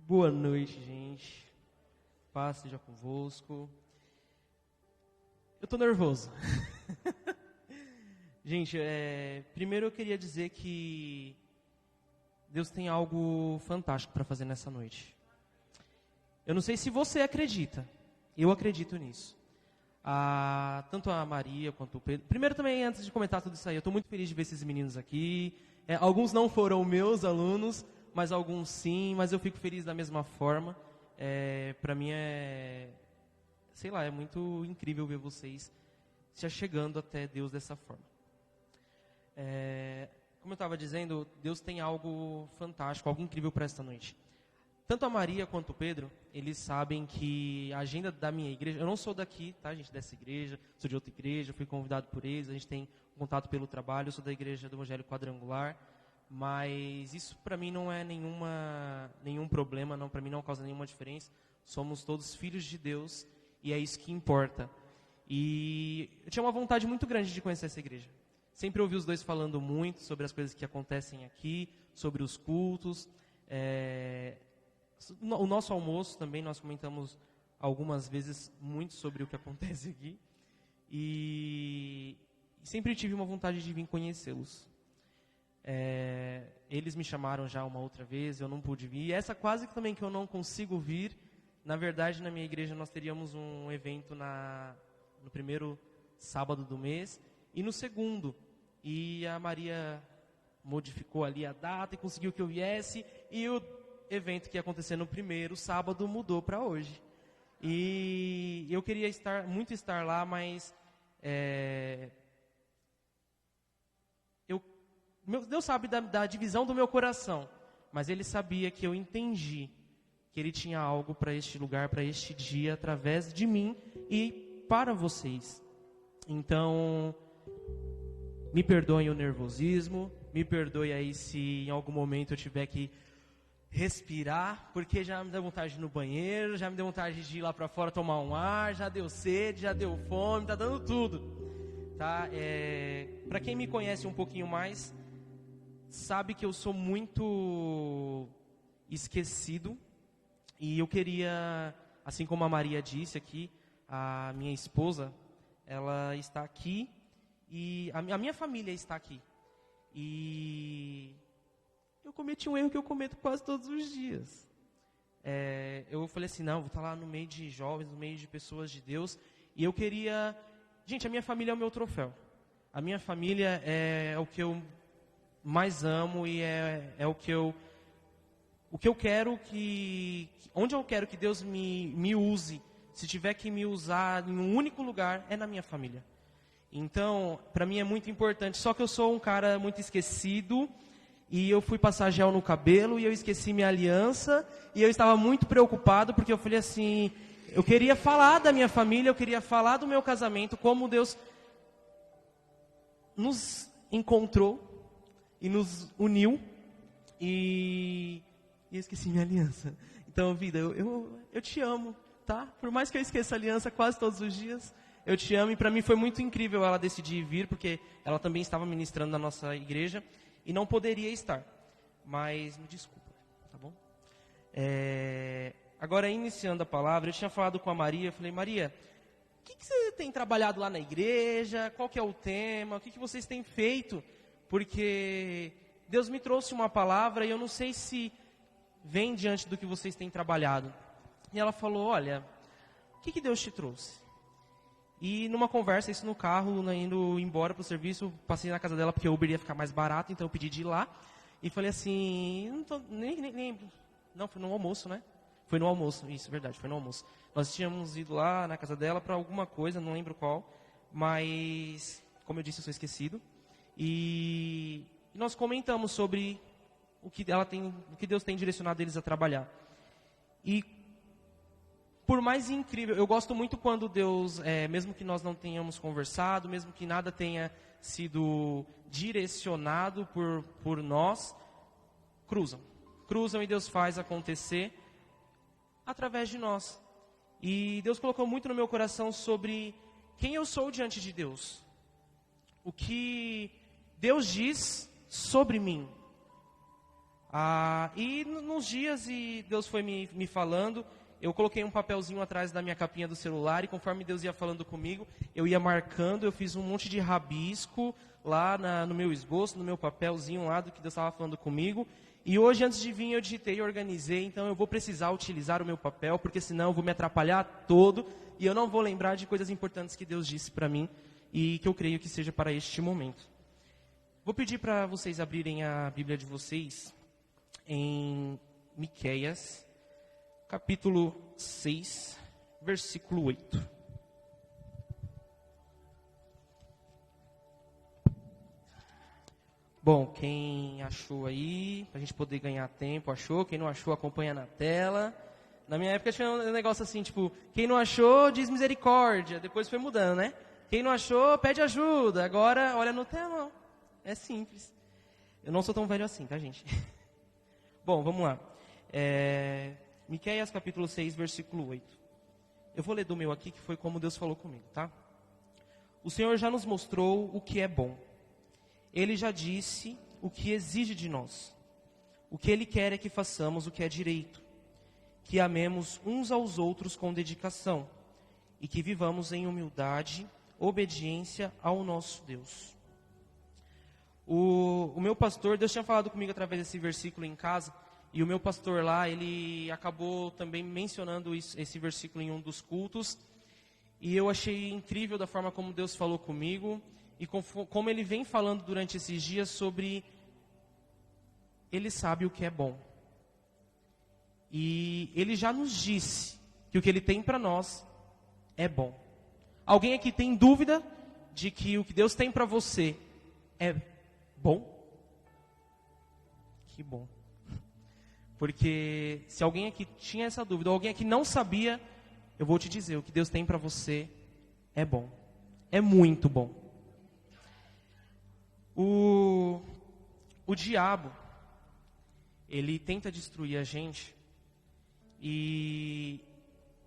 Boa noite, gente. Paz seja convosco. Eu tô nervoso. Gente, primeiro eu queria dizer que Deus tem algo fantástico para fazer nessa noite. Eu não sei se você acredita. Eu acredito nisso. Tanto a Maria quanto o Pedro. Primeiro também, antes de comentar tudo isso aí, eu estou muito feliz de ver esses meninos aqui. Alguns não foram meus alunos, mas alguns sim, mas eu fico feliz da mesma forma. Para mim é muito incrível ver vocês se achegando até Deus dessa forma. Como eu estava dizendo, Deus tem algo fantástico, algo incrível para esta noite. Tanto a Maria quanto o Pedro, eles sabem que a agenda da minha igreja... Eu não sou daqui, tá, gente, dessa igreja, sou de outra igreja, fui convidado por eles, a gente tem contato pelo trabalho, eu sou da igreja do Evangelho Quadrangular, mas isso para mim não é nenhum problema, para mim não causa nenhuma diferença. Somos todos filhos de Deus e é isso que importa. E eu tinha uma vontade muito grande de conhecer essa igreja. Sempre ouvi os dois falando muito sobre as coisas que acontecem aqui, sobre os cultos. O nosso almoço também, nós comentamos algumas vezes muito sobre o que acontece aqui. E sempre tive uma vontade de vir conhecê-los. Eles me chamaram já uma outra vez, eu não pude vir. E essa quase que também que eu não consigo vir. Na verdade, na minha igreja nós teríamos um evento no primeiro sábado do mês e no segundo. E a Maria modificou ali a data e conseguiu que eu viesse. E o evento que ia acontecer no primeiro sábado mudou para hoje. E eu queria muito estar lá, mas Deus sabe da divisão do meu coração, mas Ele sabia que eu entendi que Ele tinha algo para este lugar, para este dia, através de mim e para vocês. Então, me perdoem o nervosismo, me perdoe aí se em algum momento eu tiver que respirar, porque já me deu vontade de ir no banheiro, já me deu vontade de ir lá para fora tomar um ar, já deu sede, já deu fome, tá dando tudo. Tá? Para quem me conhece um pouquinho mais, sabe que eu sou muito esquecido. E eu queria, assim como a Maria disse aqui, a minha esposa, ela está aqui e a minha família está aqui. E eu cometi um erro que eu cometo quase todos os dias. Eu falei assim, não, vou estar lá no meio de jovens, no meio de pessoas de Deus. E eu queria... Gente, a minha família é o meu troféu. A minha família é o que eu mais amo e é o que eu quero onde eu quero que Deus me use, se tiver que me usar em um único lugar, é na minha família. Então, para mim é muito importante, só que eu sou um cara muito esquecido, e eu fui passar gel no cabelo, e eu esqueci minha aliança, e eu estava muito preocupado, porque eu falei assim, eu queria falar da minha família, eu queria falar do meu casamento, como Deus nos encontrou, e nos uniu, e esqueci minha aliança. Então, vida, eu te amo, tá? Por mais que eu esqueça a aliança quase todos os dias, eu te amo. E para mim foi muito incrível ela decidir vir, porque ela também estava ministrando na nossa igreja e não poderia estar. Mas me desculpa, tá bom? Agora, iniciando a palavra, eu tinha falado com a Maria, eu falei, Maria, o que você tem trabalhado lá na igreja? Qual que é o tema? O que vocês têm feito? Porque Deus me trouxe uma palavra e eu não sei se vem diante do que vocês têm trabalhado. E ela falou, olha, o que Deus te trouxe? E numa conversa, isso no carro, indo embora para o serviço, passei na casa dela porque o Uber ia ficar mais barato, então eu pedi de ir lá. E falei assim, nem lembro. Não, foi no almoço, né? Foi no almoço, isso, verdade, foi no almoço. Nós tínhamos ido lá na casa dela para alguma coisa, não lembro qual. Mas, como eu disse, eu sou esquecido. E nós comentamos sobre o que Deus tem direcionado eles a trabalhar. E por mais incrível, eu gosto muito quando Deus, mesmo que nós não tenhamos conversado, mesmo que nada tenha sido direcionado por nós, cruzam e Deus faz acontecer através de nós. E Deus colocou muito no meu coração sobre quem eu sou diante de Deus. O que Deus diz sobre mim. E nos dias, e Deus foi me falando, eu coloquei um papelzinho atrás da minha capinha do celular, e conforme Deus ia falando comigo, eu ia marcando, eu fiz um monte de rabisco lá no meu esboço, no meu papelzinho lá do que Deus estava falando comigo. E hoje, antes de vir, eu digitei e organizei, então eu vou precisar utilizar o meu papel, porque senão eu vou me atrapalhar todo, e eu não vou lembrar de coisas importantes que Deus disse para mim, e que eu creio que seja para este momento. Vou pedir para vocês abrirem a Bíblia de vocês em Miqueias, capítulo 6, versículo 8. Bom, quem achou aí, para a gente poder ganhar tempo, achou. Quem não achou, acompanha na tela. Na minha época tinha um negócio assim, tipo, quem não achou, diz misericórdia. Depois foi mudando, né? Quem não achou, pede ajuda. Agora, olha no telão. É simples. Eu não sou tão velho assim, tá, gente? Bom, vamos lá. Miqueias capítulo 6, versículo 8. Eu vou ler do meu aqui, que foi como Deus falou comigo, tá? O Senhor já nos mostrou o que é bom. Ele já disse o que exige de nós. O que Ele quer é que façamos o que é direito. Que amemos uns aos outros com dedicação. E que vivamos em humildade, obediência ao nosso Deus. O meu pastor, Deus tinha falado comigo através desse versículo em casa, e o meu pastor lá, ele acabou também mencionando esse versículo em um dos cultos, e eu achei incrível da forma como Deus falou comigo, e como ele vem falando durante esses dias sobre Ele sabe o que é bom. E Ele já nos disse que o que Ele tem para nós é bom. Alguém aqui tem dúvida de que o que Deus tem para você é bom? Que bom. Porque se alguém aqui tinha essa dúvida, ou alguém aqui não sabia, eu vou te dizer, o que Deus tem para você é bom. É muito bom. O diabo, ele tenta destruir a gente, e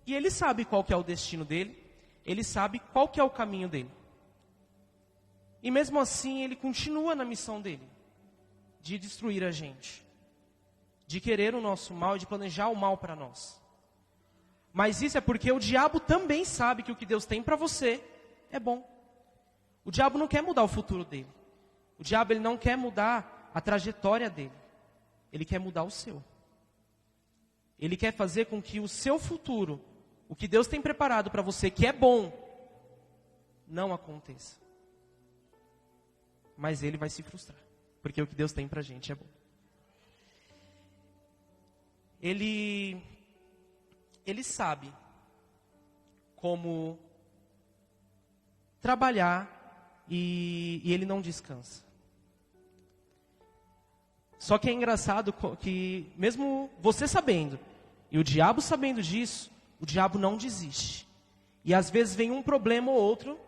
ele sabe qual que é o destino dele, ele sabe qual que é o caminho dele. E mesmo assim, ele continua na missão dele, de destruir a gente, de querer o nosso mal e de planejar o mal para nós. Mas isso é porque o diabo também sabe que o que Deus tem para você é bom. O diabo não quer mudar o futuro dele. O diabo, ele não quer mudar a trajetória dele. Ele quer mudar o seu. Ele quer fazer com que o seu futuro, o que Deus tem preparado para você, que é bom, não aconteça. Mas ele vai se frustrar, porque o que Deus tem para a gente é bom. Ele sabe como trabalhar e ele não descansa. Só que é engraçado que mesmo você sabendo, e o diabo sabendo disso, o diabo não desiste. E às vezes vem um problema ou outro,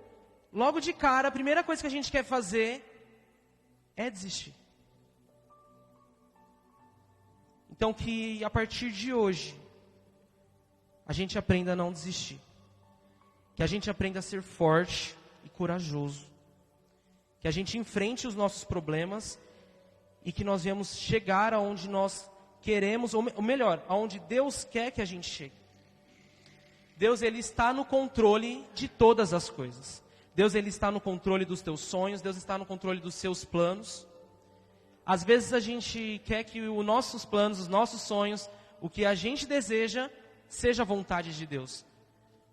logo de cara, a primeira coisa que a gente quer fazer é desistir. Então que a partir de hoje, a gente aprenda a não desistir. Que a gente aprenda a ser forte e corajoso. Que a gente enfrente os nossos problemas e que nós venhamos chegar aonde nós queremos, ou melhor, aonde Deus quer que a gente chegue. Deus, ele está no controle de todas as coisas. Deus, ele está no controle dos teus sonhos, Deus está no controle dos seus planos. Às vezes a gente quer que os nossos planos, os nossos sonhos, o que a gente deseja, seja a vontade de Deus.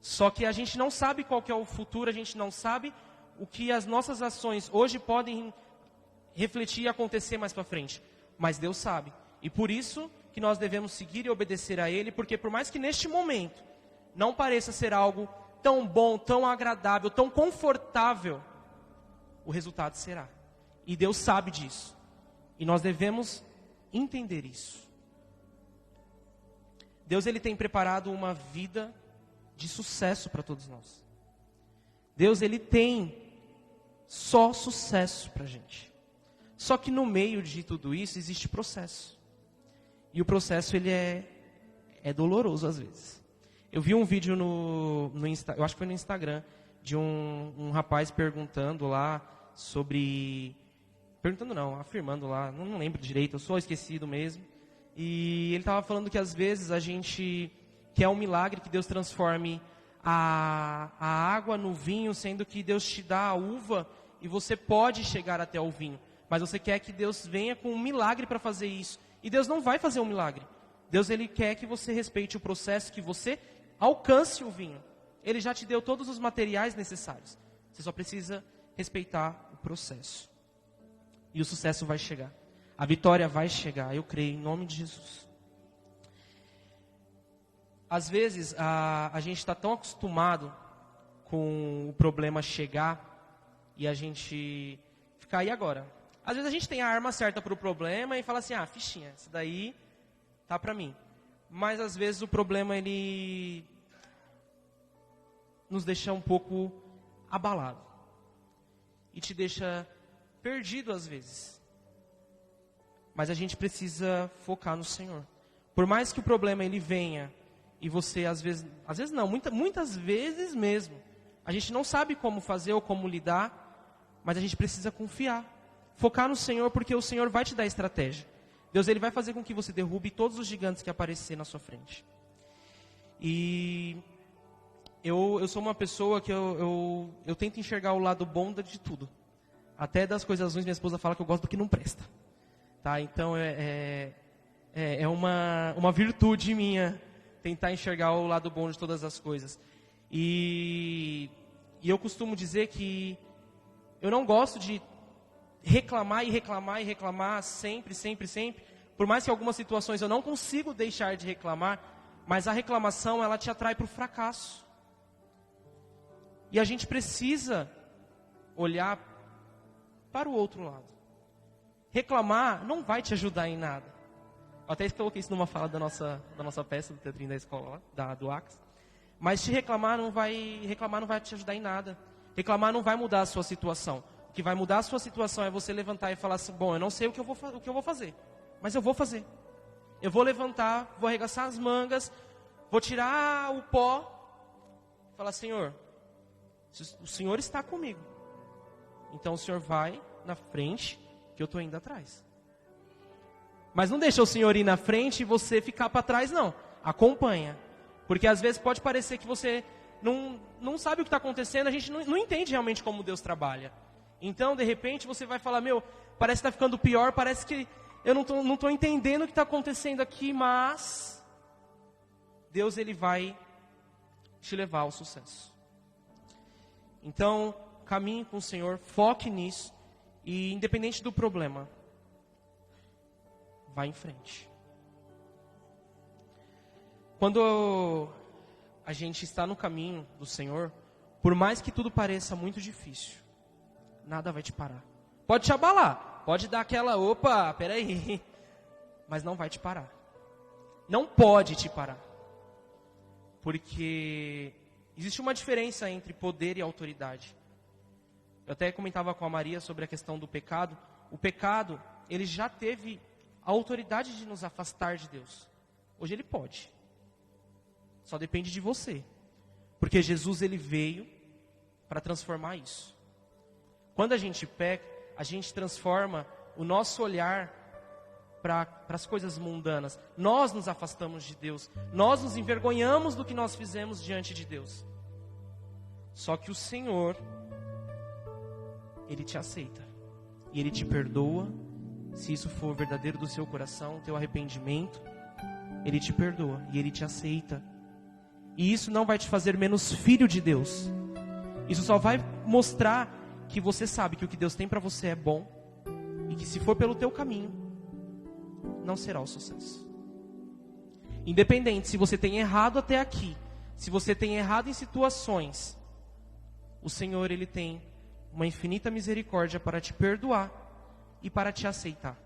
Só que a gente não sabe qual que é o futuro, a gente não sabe o que as nossas ações hoje podem refletir e acontecer mais para frente. Mas Deus sabe. E por isso que nós devemos seguir e obedecer a Ele, porque por mais que neste momento não pareça ser algo tão bom, tão agradável, tão confortável, o resultado será. E Deus sabe disso. E nós devemos entender isso. Deus, ele tem preparado uma vida de sucesso para todos nós. Deus, ele tem só sucesso para a gente. Só que no meio de tudo isso existe processo. E o processo, ele é doloroso às vezes. Eu vi um vídeo no eu acho que foi no Instagram, de um rapaz perguntando lá sobre perguntando não, afirmando lá, não lembro direito, eu sou esquecido mesmo. E ele estava falando que às vezes a gente quer um milagre, que Deus transforme a água no vinho, sendo que Deus te dá a uva e você pode chegar até o vinho. Mas você quer que Deus venha com um milagre para fazer isso. E Deus não vai fazer um milagre. Deus, ele quer que você respeite o processo, que você alcance o vinho. Ele já te deu todos os materiais necessários. Você só precisa respeitar o processo. E o sucesso vai chegar. A vitória vai chegar, eu creio, em nome de Jesus. Às vezes, a gente está tão acostumado com o problema chegar e a gente ficar, e agora? Às vezes a gente tem a arma certa para o problema e fala assim, fichinha, isso daí tá para mim. Mas às vezes o problema, ele nos deixa um pouco abalado. E te deixa perdido às vezes. Mas a gente precisa focar no Senhor. Por mais que o problema ele venha e você às vezes não, muitas vezes mesmo, a gente não sabe como fazer ou como lidar, mas a gente precisa confiar. Focar no Senhor, porque o Senhor vai te dar estratégia. Deus, ele vai fazer com que você derrube todos os gigantes que aparecer na sua frente. E eu sou uma pessoa que eu tento enxergar o lado bom de tudo. Até das coisas ruins, minha esposa fala que eu gosto do que não presta. Tá? Então é uma virtude minha tentar enxergar o lado bom de todas as coisas. E eu costumo dizer que eu não gosto de reclamar e reclamar e reclamar sempre. Por mais que em algumas situações eu não consigo deixar de reclamar, mas a reclamação, ela te atrai para o fracasso. E a gente precisa olhar para o outro lado. Reclamar não vai te ajudar em nada. Eu até coloquei isso numa fala da nossa peça do teatrinho da escola, do Ax. Mas reclamar não vai te ajudar em nada. Reclamar não vai mudar a sua situação. O que vai mudar a sua situação é você levantar e falar assim, bom, eu não sei o que eu vou fazer, mas eu vou fazer. Eu vou levantar, vou arregaçar as mangas, vou tirar o pó, falar, Senhor, o Senhor está comigo. Então o Senhor vai na frente, que eu estou indo atrás. Mas não deixa o Senhor ir na frente e você ficar para trás, não. Acompanha. Porque às vezes pode parecer que você não sabe o que está acontecendo, a gente não entende realmente como Deus trabalha. Então, de repente, você vai falar, parece que está ficando pior, parece que eu não estou entendendo o que está acontecendo aqui, mas Deus, ele vai te levar ao sucesso. Então, caminhe com o Senhor, foque nisso, e independente do problema, vá em frente. Quando a gente está no caminho do Senhor, por mais que tudo pareça muito difícil, nada vai te parar. Pode te abalar, pode dar aquela, opa, peraí, mas não vai te parar. Não pode te parar. Porque existe uma diferença entre poder e autoridade. Eu até comentava com a Maria sobre a questão do pecado. O pecado, ele já teve a autoridade de nos afastar de Deus. Hoje ele pode. Só depende de você. Porque Jesus, ele veio para transformar isso. Quando a gente peca, a gente transforma o nosso olhar para as coisas mundanas. Nós nos afastamos de Deus. Nós nos envergonhamos do que nós fizemos diante de Deus. Só que o Senhor, ele te aceita. E ele te perdoa. Se isso for verdadeiro do seu coração, teu arrependimento, ele te perdoa e ele te aceita. E isso não vai te fazer menos filho de Deus. Isso só vai mostrar que você sabe que o que Deus tem para você é bom. E que se for pelo teu caminho, não será o sucesso. Independente se você tem errado até aqui, se você tem errado em situações, o Senhor, ele tem uma infinita misericórdia para te perdoar e para te aceitar.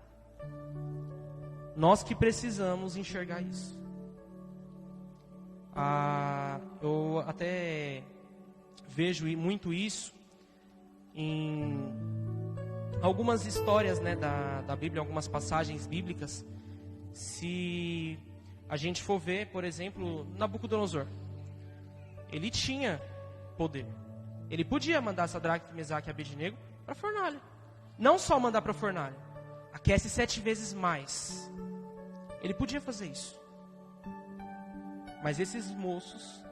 Nós que precisamos enxergar isso. Eu até vejo muito isso em algumas histórias, né, da Bíblia, algumas passagens bíblicas. Se a gente for ver, por exemplo, Nabucodonosor, ele tinha poder. Ele podia mandar Sadraque, Mesaque e Abednego para a fornalha. não só mandar para a fornalha, aquece 7 vezes mais. Ele podia fazer isso. Mas esses moços,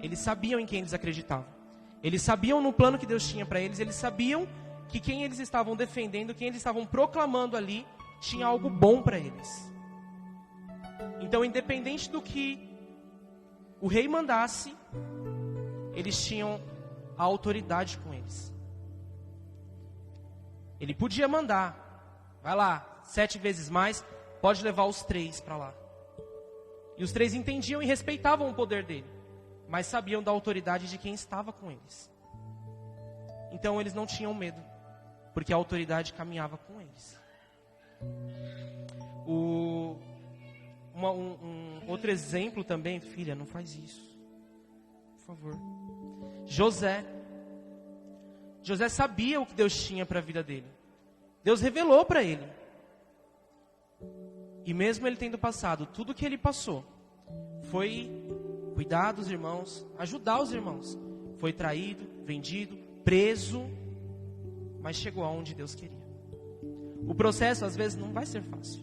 eles sabiam em quem eles acreditavam. Eles sabiam no plano que Deus tinha para eles. Eles sabiam que quem eles estavam defendendo, quem eles estavam proclamando ali, tinha algo bom para eles. Então, independente do que o rei mandasse, eles tinham a autoridade com eles. Ele podia mandar, vai lá, 7 vezes mais, pode levar os 3 para lá. E os 3 entendiam e respeitavam o poder dele, mas sabiam da autoridade de quem estava com eles. Então eles não tinham medo, porque a autoridade caminhava com eles. Um outro exemplo também, filha, não faz isso, por favor. José sabia o que Deus tinha para a vida dele. Deus revelou para ele. E mesmo ele tendo passado tudo o que ele passou, foi cuidar dos irmãos, ajudar os irmãos. Foi traído, vendido, preso, mas chegou aonde Deus queria. O processo às vezes não vai ser fácil,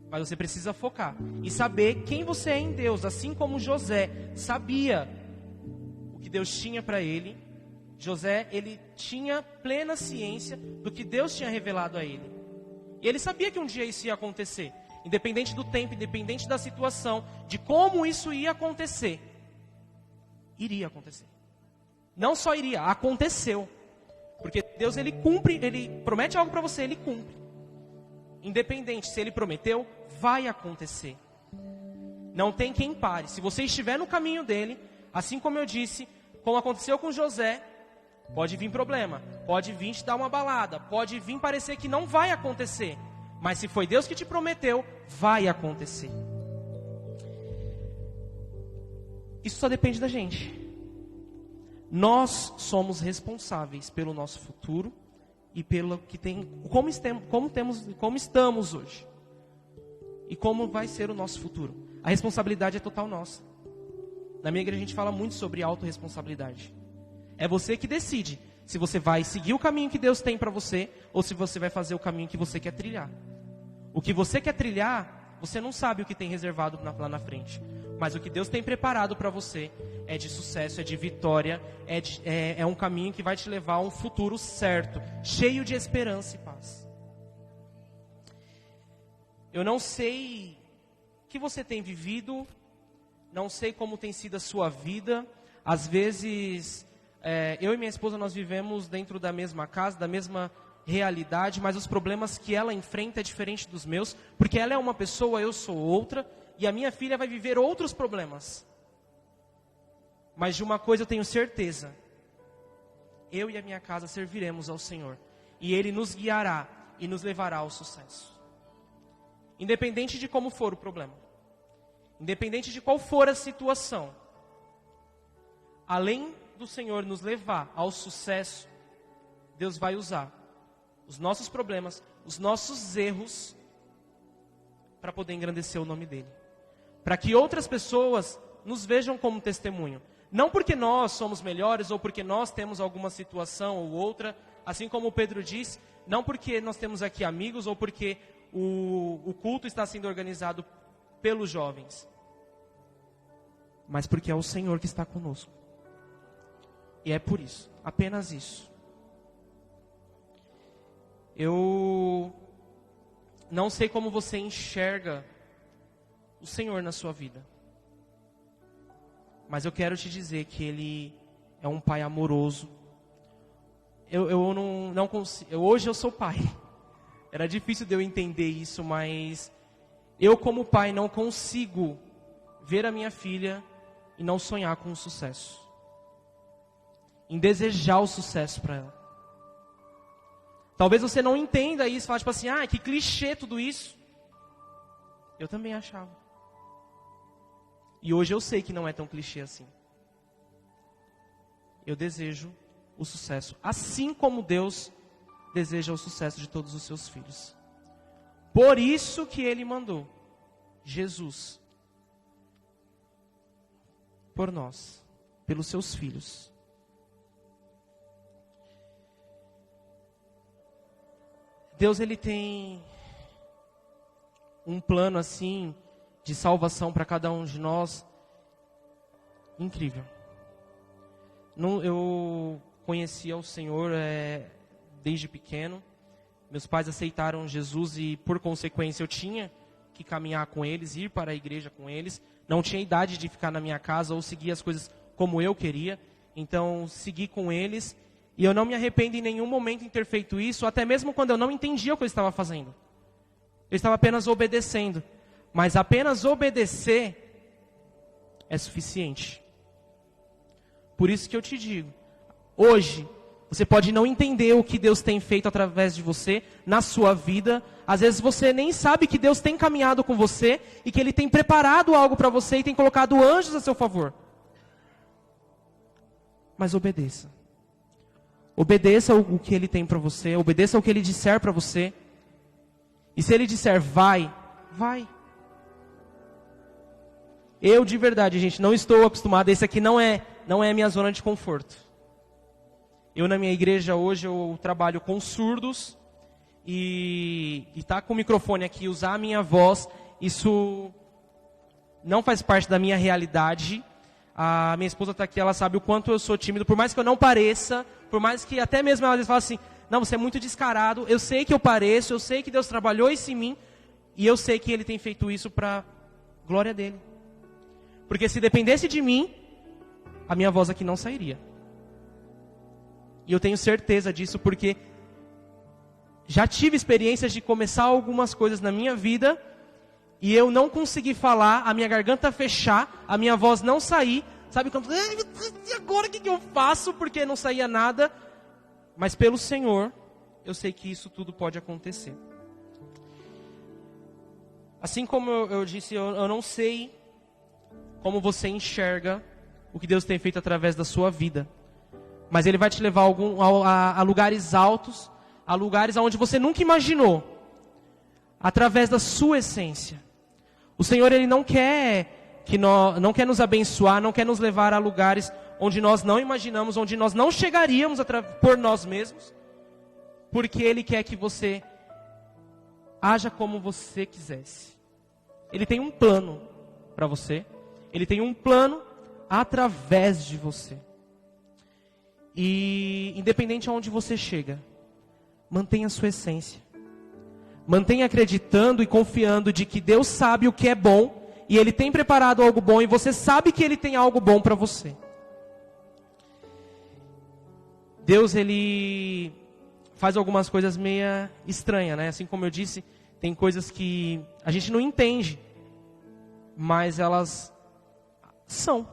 mas você precisa focar e saber quem você é em Deus. Assim como José sabia o que Deus tinha para ele, José, ele tinha plena ciência do que Deus tinha revelado a ele. E ele sabia que um dia isso ia acontecer. Independente do tempo, independente da situação, de como isso ia acontecer. Iria acontecer. Não só iria, aconteceu. Porque Deus, ele cumpre, ele promete algo para você, ele cumpre. Independente se ele prometeu, vai acontecer. Não tem quem pare. Se você estiver no caminho dele, assim como eu disse, como aconteceu com José, pode vir problema, pode vir te dar uma balada, pode vir parecer que não vai acontecer. Mas se foi Deus que te prometeu, vai acontecer. Isso só depende da gente. Nós somos responsáveis pelo nosso futuro e pelo que tem, como estamos hoje. E como vai ser o nosso futuro. A responsabilidade é total nossa. Na minha igreja a gente fala muito sobre autorresponsabilidade. É você que decide se você vai seguir o caminho que Deus tem para você ou se você vai fazer o caminho que você quer trilhar. O que você quer trilhar, você não sabe o que tem reservado lá na frente. Mas o que Deus tem preparado para você é de sucesso, é de vitória, é um caminho que vai te levar a um futuro certo, cheio de esperança e paz. Eu não sei o que você tem vivido, não sei como tem sido a sua vida. Às vezes, eu e minha esposa, nós vivemos dentro da mesma casa, da mesma realidade, mas os problemas que ela enfrenta é diferente dos meus, porque ela é uma pessoa, eu sou outra, e a minha filha vai viver outros problemas. Mas de uma coisa eu tenho certeza: eu e a minha casa serviremos ao Senhor, e Ele nos guiará e nos levará ao sucesso. Independente de como for o problema, independente de qual for a situação, além do Senhor nos levar ao sucesso, Deus vai usar os nossos problemas, os nossos erros, para poder engrandecer o nome dEle. Para que outras pessoas nos vejam como testemunho. Não porque nós somos melhores ou porque nós temos alguma situação ou outra, assim como o Pedro disse, não porque nós temos aqui amigos ou porque o culto está sendo organizado pelos jovens, mas porque é o Senhor que está conosco. E é por isso, apenas isso. Eu não sei como você enxerga o Senhor na sua vida, mas eu quero te dizer que Ele é um Pai amoroso. Eu não consigo. Hoje eu sou pai. Era difícil de eu entender isso, mas eu como pai não consigo ver a minha filha e não sonhar com o sucesso, em desejar o sucesso para ela. Talvez você não entenda isso, fala tipo assim, que clichê tudo isso. Eu também achava. E hoje eu sei que não é tão clichê assim. Eu desejo o sucesso, assim como Deus deseja o sucesso de todos os seus filhos. Por isso que Ele mandou Jesus por nós, pelos seus filhos. Deus, ele tem um plano assim de salvação para cada um de nós incrível. Eu conhecia o Senhor desde pequeno. Meus pais aceitaram Jesus e, por consequência, eu tinha que caminhar com eles, ir para a igreja com eles. Não tinha idade de ficar na minha casa ou seguir as coisas como eu queria. Então, segui com eles. E eu não me arrependo em nenhum momento em ter feito isso, até mesmo quando eu não entendia o que eu estava fazendo. Eu estava apenas obedecendo. Mas apenas obedecer é suficiente. Por isso que eu te digo, hoje, você pode não entender o que Deus tem feito através de você, na sua vida. Às vezes você nem sabe que Deus tem caminhado com você e que Ele tem preparado algo para você e tem colocado anjos a seu favor. Mas obedeça. Obedeça o que Ele tem para você, obedeça o que Ele disser para você. E se Ele disser vai, vai. Eu de verdade, gente, não estou acostumado, esse aqui não é a minha zona de conforto. Eu na minha igreja hoje eu trabalho com surdos e tá com o microfone aqui, usar a minha voz, isso não faz parte da minha realidade. A minha esposa está aqui, ela sabe o quanto eu sou tímido, por mais que eu não pareça, por mais que até mesmo ela fala assim, não, você é muito descarado, eu sei que eu pareço, eu sei que Deus trabalhou isso em mim, e eu sei que Ele tem feito isso para glória dEle. Porque se dependesse de mim, a minha voz aqui não sairia. E eu tenho certeza disso porque já tive experiências de começar algumas coisas na minha vida e eu não consegui falar, a minha garganta fechar, a minha voz não sair. Sabe quando... E agora o que eu faço? Porque não saía nada. Mas pelo Senhor, eu sei que isso tudo pode acontecer. Assim como eu disse, eu não sei como você enxerga o que Deus tem feito através da sua vida. Mas Ele vai te levar a lugares altos, a lugares onde você nunca imaginou. Através da sua essência. O Senhor, Ele não quer nos abençoar, não quer nos levar a lugares onde nós não imaginamos, onde nós não chegaríamos por nós mesmos. Porque Ele quer que você haja como você quisesse. Ele tem um plano para você. Ele tem um plano através de você. E independente aonde você chega, mantenha a sua essência. Mantenha acreditando e confiando de que Deus sabe o que é bom e Ele tem preparado algo bom e você sabe que Ele tem algo bom para você. Deus, Ele faz algumas coisas meio estranhas, né? Assim como eu disse, tem coisas que a gente não entende, mas elas são.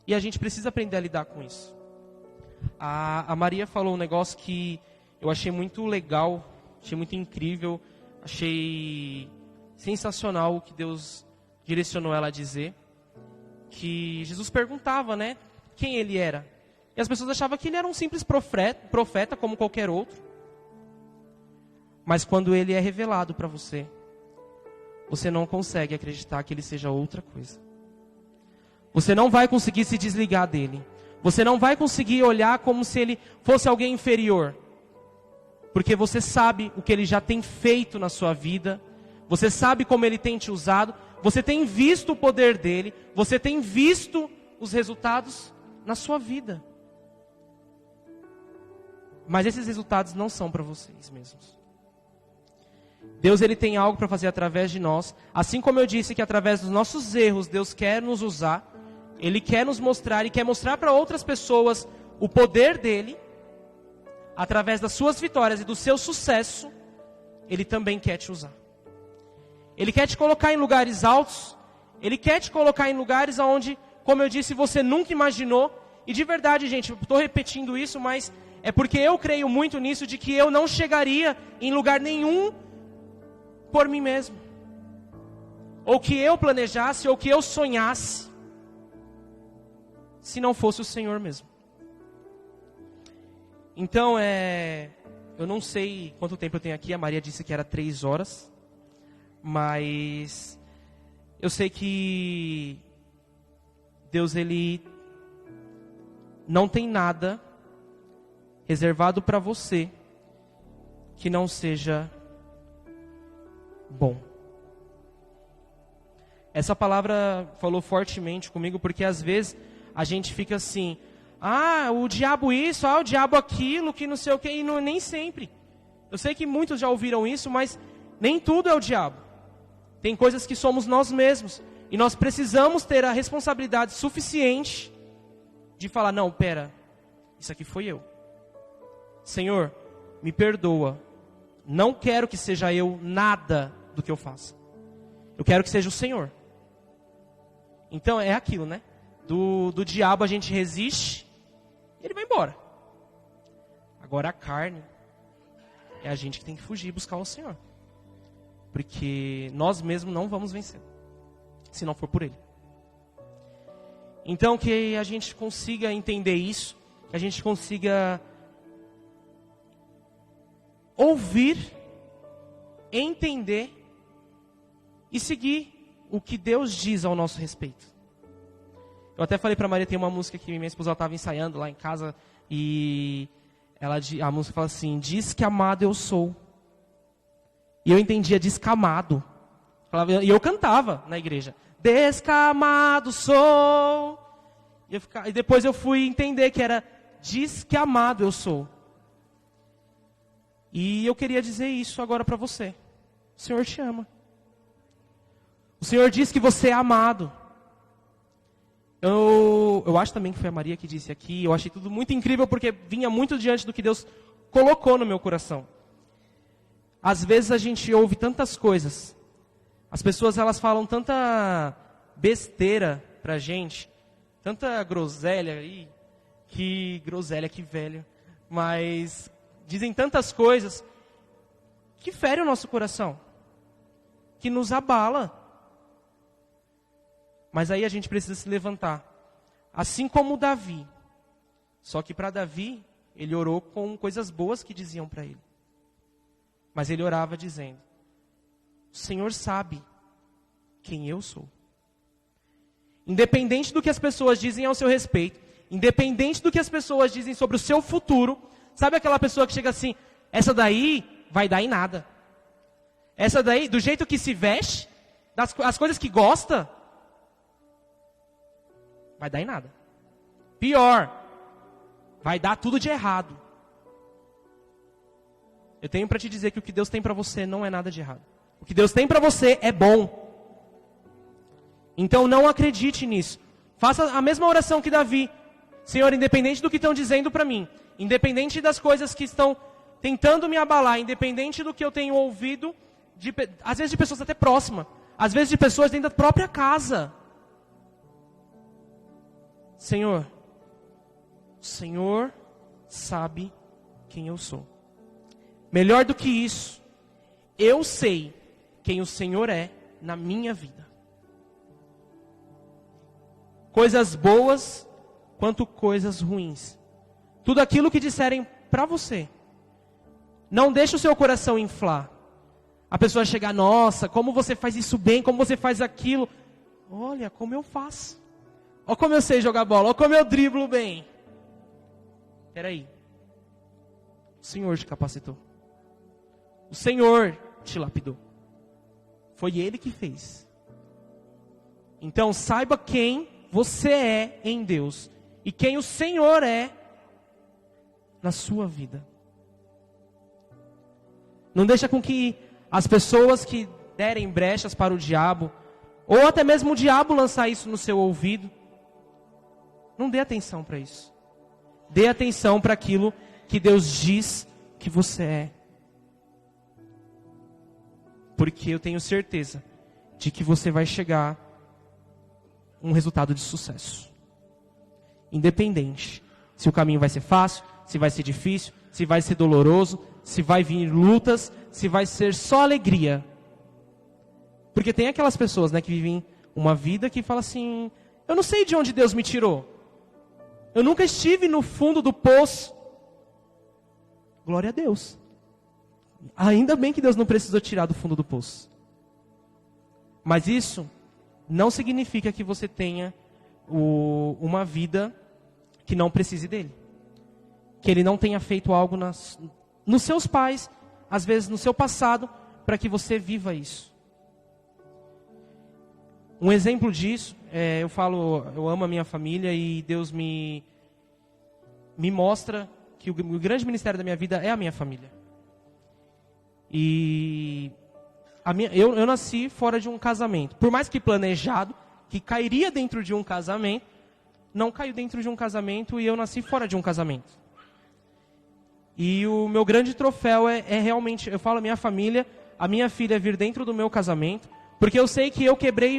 E a gente precisa aprender a lidar com isso. A Maria falou um negócio que eu achei muito legal, achei muito incrível, achei sensacional o que Deus direcionou ela a dizer. Que Jesus perguntava, né, quem Ele era. E as pessoas achavam que Ele era um simples profeta como qualquer outro. Mas quando Ele é revelado para você, você não consegue acreditar que Ele seja outra coisa. Você não vai conseguir se desligar dEle. Você não vai conseguir olhar como se Ele fosse alguém inferior. Porque você sabe o que Ele já tem feito na sua vida. Você sabe como Ele tem te usado. Você tem visto o poder dEle. Você tem visto os resultados na sua vida. Mas esses resultados não são para vocês mesmos. Deus, Ele tem algo para fazer através de nós. Assim como eu disse que através dos nossos erros Deus quer nos usar. Ele quer nos mostrar e quer mostrar para outras pessoas o poder dEle. Através das suas vitórias e do seu sucesso, Ele também quer te usar. Ele quer te colocar em lugares altos. Ele quer te colocar em lugares onde, como eu disse, você nunca imaginou. E de verdade, gente, eu estou repetindo isso, mas é porque eu creio muito nisso, de que eu não chegaria em lugar nenhum por mim mesmo. Ou que eu planejasse, ou que eu sonhasse, se não fosse o Senhor mesmo. Então, eu não sei quanto tempo eu tenho aqui, a Maria disse que era 3 horas, mas eu sei que Deus, Ele não tem nada reservado para você que não seja bom. Essa palavra falou fortemente comigo, porque às vezes a gente fica assim, o diabo isso, o diabo aquilo, que não sei o que, e não, nem sempre. Eu sei que muitos já ouviram isso, mas nem tudo é o diabo. Tem coisas que somos nós mesmos, e nós precisamos ter a responsabilidade suficiente de falar, não, pera, isso aqui foi eu. Senhor, me perdoa, não quero que seja eu nada do que eu faço. Eu quero que seja o Senhor. Então é aquilo, né? Do diabo a gente resiste e ele vai embora. Agora a carne é a gente que tem que fugir e buscar o Senhor. Porque nós mesmos não vamos vencer, se não for por Ele. Então que a gente consiga entender isso, que a gente consiga ouvir, entender e seguir o que Deus diz ao nosso respeito. Eu até falei para Maria, tem uma música que minha esposa estava ensaiando lá em casa e a música fala assim, diz que amado eu sou. E eu entendia descamado. E eu cantava na igreja, descamado sou. E depois eu fui entender que era, diz que amado eu sou. E eu queria dizer isso agora para você. O Senhor te ama. O Senhor diz que você é amado. Eu acho também que foi a Maria que disse aqui. Eu achei tudo muito incrível porque vinha muito diante do que Deus colocou no meu coração. Às vezes a gente ouve tantas coisas. As pessoas elas falam tanta besteira pra gente. Tanta groselha aí. Que groselha, que velho. Mas dizem tantas coisas que ferem o nosso coração. Que nos abala. Mas aí a gente precisa se levantar. Assim como Davi. Só que para Davi, ele orou com coisas boas que diziam para ele. Mas ele orava dizendo, o Senhor sabe quem eu sou. Independente do que as pessoas dizem ao seu respeito, independente do que as pessoas dizem sobre o seu futuro, sabe aquela pessoa que chega assim, essa daí vai dar em nada. Essa daí, do jeito que se veste, as coisas que gosta, vai dar em nada. Pior, vai dar tudo de errado. Eu tenho para te dizer que o que Deus tem para você não é nada de errado. O que Deus tem para você é bom. Então não acredite nisso. Faça a mesma oração que Davi. Senhor, independente do que estão dizendo para mim, independente das coisas que estão tentando me abalar, independente do que eu tenho ouvido, às vezes de pessoas até próximas, às vezes de pessoas dentro da própria casa. Senhor, o Senhor sabe quem eu sou. Melhor do que isso, eu sei quem o Senhor é na minha vida. Coisas boas quanto coisas ruins. Tudo aquilo que disserem para você. Não deixe o seu coração inflar. A pessoa chegar, nossa, como você faz isso bem, como você faz aquilo. Olha, como eu faço. Olha como eu sei jogar bola, olha como eu driblo bem. Espera aí. O Senhor te capacitou. O Senhor te lapidou. Foi Ele que fez. Então saiba quem você é em Deus. E quem o Senhor é na sua vida. Não deixa com que as pessoas que derem brechas para o diabo, ou até mesmo o diabo lançar isso no seu ouvido, não dê atenção para isso. Dê atenção para aquilo que Deus diz que você é. Porque eu tenho certeza de que você vai chegar a um resultado de sucesso. Independente se o caminho vai ser fácil, se vai ser difícil, se vai ser doloroso, se vai vir lutas, se vai ser só alegria. Porque tem aquelas pessoas, né, que vivem uma vida que fala assim, eu não sei de onde Deus me tirou. Eu nunca estive no fundo do poço. Glória a Deus. Ainda bem que Deus não precisou tirar do fundo do poço. Mas isso não significa que você tenha uma vida que não precise dele. Que ele não tenha feito algo nos seus pais, às vezes, no seu passado, para que você viva isso. Um exemplo disso, eu amo a minha família e Deus me mostra que o grande ministério da minha vida é a minha família. E eu nasci fora de um casamento. Por mais que planejado, que cairia dentro de um casamento, não caiu dentro de um casamento e eu nasci fora de um casamento. E o meu grande troféu é realmente, eu falo a minha família, a minha filha vir dentro do meu casamento, porque eu sei que eu quebrei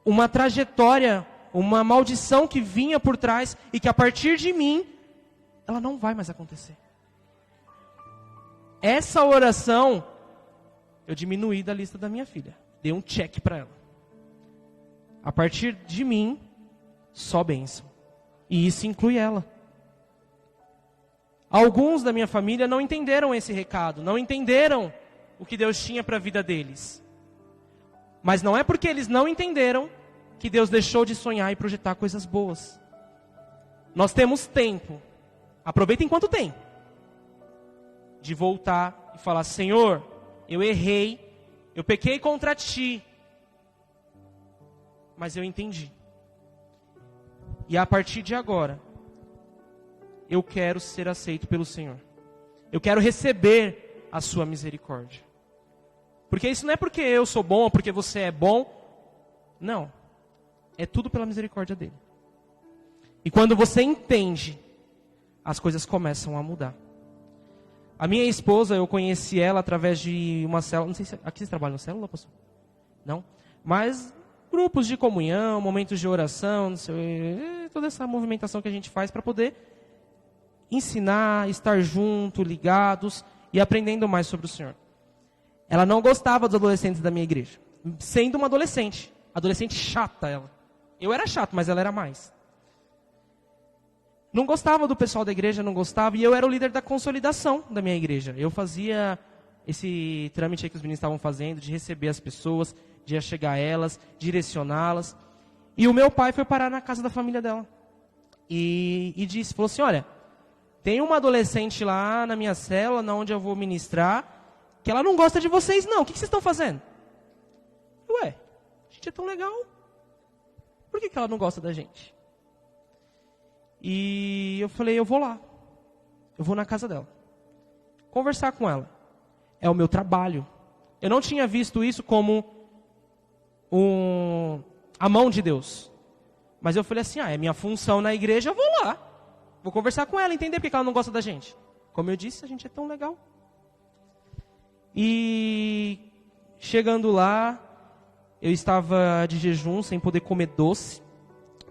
uma trajetória, uma maldição que vinha por trás e que a partir de mim, ela não vai mais acontecer. Essa oração, eu diminuí da lista da minha filha. Dei um check para ela. A partir de mim, só bênção. E isso inclui ela. Alguns da minha família não entenderam esse recado, não entenderam o que Deus tinha para a vida deles. Mas não é porque eles não entenderam que Deus deixou de sonhar e projetar coisas boas. Nós temos tempo, aproveita enquanto tem, de voltar e falar: Senhor, eu errei, eu pequei contra ti, mas eu entendi. E a partir de agora, eu quero ser aceito pelo Senhor. Eu quero receber a sua misericórdia. Porque isso não é porque eu sou bom ou porque você é bom. Não. É tudo pela misericórdia dele. E quando você entende, as coisas começam a mudar. A minha esposa, eu conheci ela através de uma célula. Não sei se aqui vocês trabalham em célula, pastor? Não? Mas grupos de comunhão, momentos de oração, não sei, toda essa movimentação que a gente faz para poder ensinar, estar junto, ligados e aprendendo mais sobre o Senhor. Ela não gostava dos adolescentes da minha igreja. Sendo uma adolescente chata ela. Eu era chato, mas ela era mais. Não gostava do pessoal da igreja, não gostava. E eu era o líder da consolidação da minha igreja. Eu fazia esse trâmite aí que os meninos estavam fazendo, de receber as pessoas, de chegar a elas, direcioná-las. E o meu pai foi parar na casa da família dela. E falou assim: olha, tem uma adolescente lá na minha célula, onde eu vou ministrar, que ela não gosta de vocês não. O que vocês estão fazendo? Ué, a gente é tão legal. Por que ela não gosta da gente? E eu falei: eu vou lá. Eu vou na casa dela. Conversar com ela. É o meu trabalho. Eu não tinha visto isso como a mão de Deus. Mas eu falei assim: é minha função na igreja, eu vou lá. Vou conversar com ela, entender porque ela não gosta da gente. Como eu disse, a gente é tão legal. E chegando lá, eu estava de jejum, sem poder comer doce.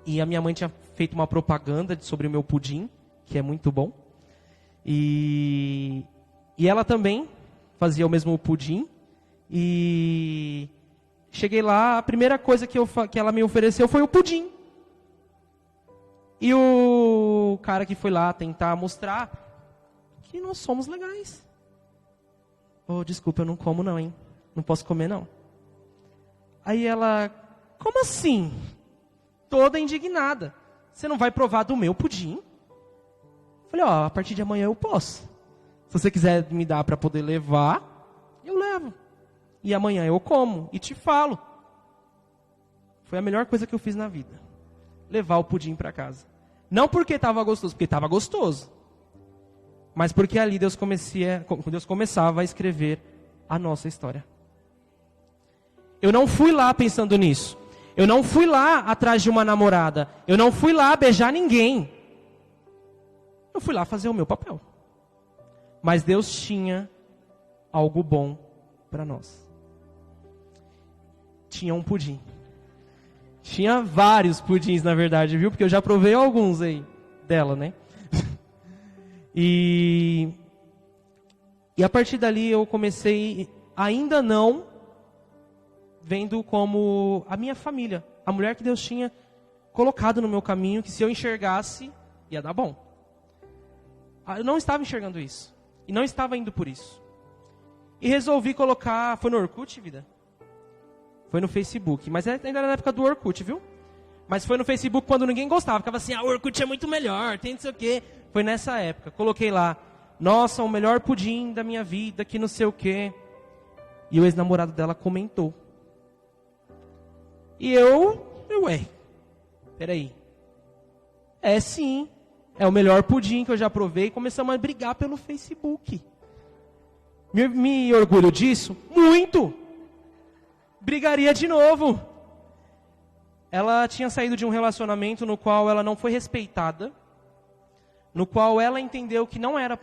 E a minha mãe tinha feito uma propaganda sobre o meu pudim, que é muito bom. E ela também fazia o mesmo pudim. E cheguei lá, a primeira coisa que ela me ofereceu foi o pudim. E o cara que foi lá tentar mostrar que nós somos legais. Oh, desculpa, eu não como não, hein? Não posso comer não. Aí ela: como assim? Toda indignada. Você não vai provar do meu pudim? Falei: a partir de amanhã eu posso. Se você quiser me dar para poder levar, eu levo. E amanhã eu como e te falo. Foi a melhor coisa que eu fiz na vida. Levar o pudim para casa. Não porque estava gostoso, porque estava gostoso. Mas porque ali Deus começava a escrever a nossa história. Eu não fui lá pensando nisso. Eu não fui lá atrás de uma namorada. Eu não fui lá beijar ninguém. Eu fui lá fazer o meu papel. Mas Deus tinha algo bom para nós. Tinha um pudim. Tinha vários pudins, na verdade, viu? Porque eu já provei alguns aí dela, né? E a partir dali eu comecei, ainda não vendo como a minha família, a mulher que Deus tinha colocado no meu caminho, que se eu enxergasse, ia dar bom. Eu não estava enxergando isso. E não estava indo por isso. E resolvi colocar... Foi no Orkut, vida? Foi no Facebook. Mas ainda era na época do Orkut, viu? Mas foi no Facebook quando ninguém gostava. Ficava assim: o Orkut é muito melhor, tem não sei o quê. Foi nessa época. Coloquei lá: Nossa, o melhor pudim da minha vida, que não sei o quê. E o ex-namorado dela comentou. E ué, peraí. É sim, é o melhor pudim que eu já provei. Começamos a brigar pelo Facebook. Me orgulho disso? Muito! Brigaria de novo. Ela tinha saído de um relacionamento no qual ela não foi respeitada, no qual ela entendeu que não era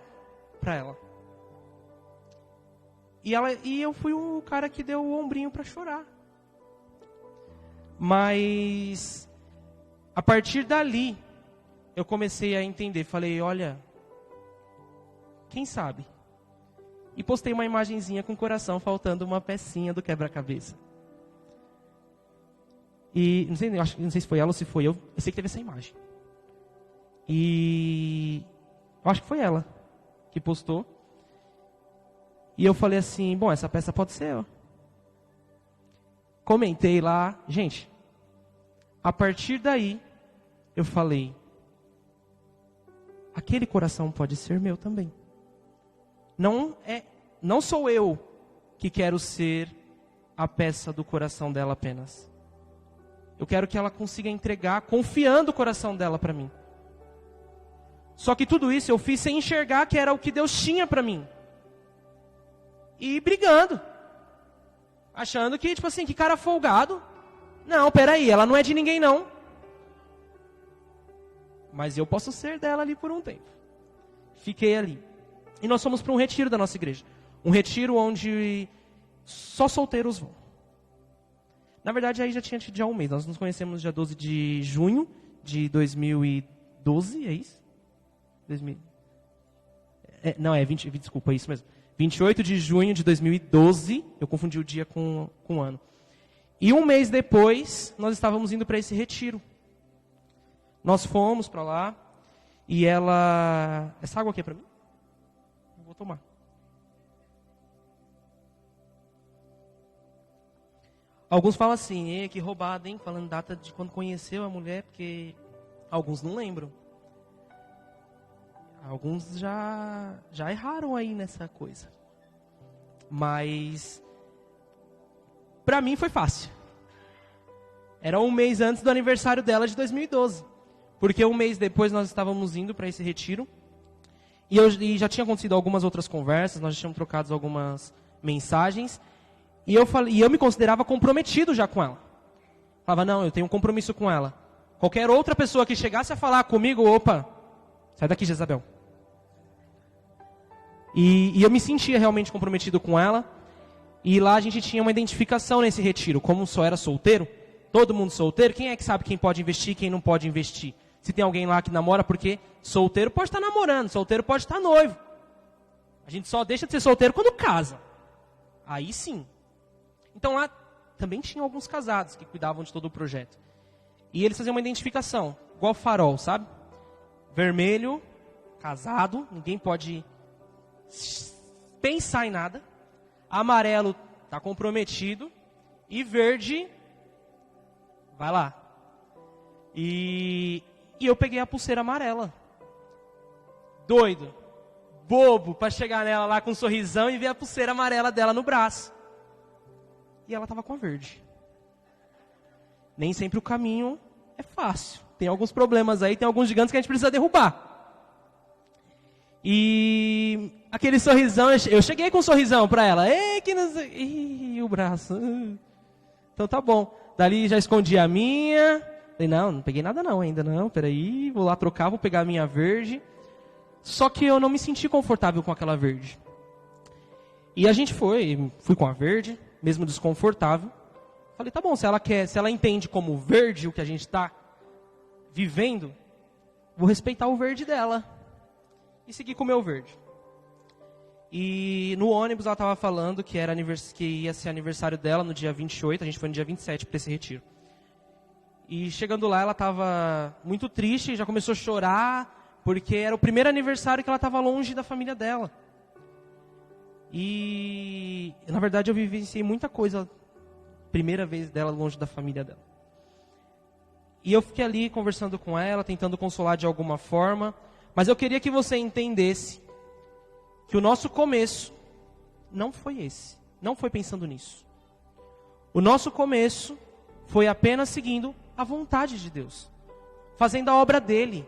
para ela. E eu fui o cara que deu o ombrinho para chorar. Mas a partir dali eu comecei a entender, falei, olha, quem sabe? E postei uma imagenzinha com o coração faltando uma pecinha do quebra-cabeça. E não sei se foi ela ou se foi eu sei que teve essa imagem. E eu acho que foi ela que postou. E eu falei assim, bom, essa peça pode ser eu. Comentei lá, gente. A partir daí, eu falei, aquele coração pode ser meu também. Não sou eu que quero ser a peça do coração dela apenas. Eu quero que ela consiga entregar, confiando o coração dela para mim. Só que tudo isso eu fiz sem enxergar que era o que Deus tinha para mim. E brigando. Achando que, tipo assim, que cara folgado. Não, peraí, ela não é de ninguém não. Mas eu posso ser dela ali por um tempo. Fiquei ali. E nós fomos para um retiro da nossa igreja. Um retiro onde só solteiros vão. Na verdade, aí já tinha tido já um mês. Nós nos conhecemos dia 12 de junho de 2012, é isso? 2000... não, é 20, desculpa, é isso mesmo. 28 de junho de 2012, eu confundi o dia com o ano. E um mês depois, nós estávamos indo para esse retiro. Nós fomos para lá, e ela... Essa água aqui é para mim? Eu vou tomar. Alguns falam assim, que roubada, hein? Falando data de quando conheceu a mulher, porque alguns não lembram. Alguns já erraram aí nessa coisa. Mas, pra mim foi fácil. Era um mês antes do aniversário dela de 2012. Porque um mês depois nós estávamos indo para esse retiro. E já tinha acontecido algumas outras conversas, nós já tínhamos trocado algumas mensagens. E eu me considerava comprometido já com ela. Falava, não, eu tenho um compromisso com ela. Qualquer outra pessoa que chegasse a falar comigo, opa, sai daqui, Jezabel. E eu me sentia realmente comprometido com ela. E lá a gente tinha uma identificação nesse retiro. Como só era solteiro, todo mundo solteiro, quem é que sabe quem pode investir e quem não pode investir? Se tem alguém lá que namora, porque solteiro pode estar namorando, solteiro pode estar noivo. A gente só deixa de ser solteiro quando casa. Aí sim. Então lá também tinha alguns casados que cuidavam de todo o projeto. E eles faziam uma identificação, igual farol, sabe? Vermelho, casado, ninguém pode pensar em nada. Amarelo, está comprometido. E verde, vai lá. E eu peguei a pulseira amarela. Doido, bobo, para chegar nela lá com um sorrisão e ver a pulseira amarela dela no braço. E ela estava com a verde. Nem sempre o caminho é fácil. Tem alguns problemas aí, tem alguns gigantes que a gente precisa derrubar. E aquele sorrisão, eu cheguei com um sorrisão para ela. Ei, que não sei... Ih, o braço. Então tá bom. Dali já escondi a minha. Falei, não peguei nada não ainda não. Peraí, vou lá trocar, vou pegar a minha verde. Só que eu não me senti confortável com aquela verde. E a gente fui com a verde, mesmo desconfortável. Falei, tá bom, se ela entende como verde o que a gente está vivendo, vou respeitar o verde dela. E seguir com o meu verde. E no ônibus ela estava falando que ia ser aniversário dela no dia 28, a gente foi no dia 27 para esse retiro. E chegando lá ela estava muito triste, já começou a chorar, porque era o primeiro aniversário que ela estava longe da família dela. E na verdade eu vivenciei muita coisa, primeira vez dela longe da família dela. E eu fiquei ali conversando com ela, tentando consolar de alguma forma, mas eu queria que você entendesse que o nosso começo não foi esse. Não foi pensando nisso. O nosso começo foi apenas seguindo a vontade de Deus. Fazendo a obra dele.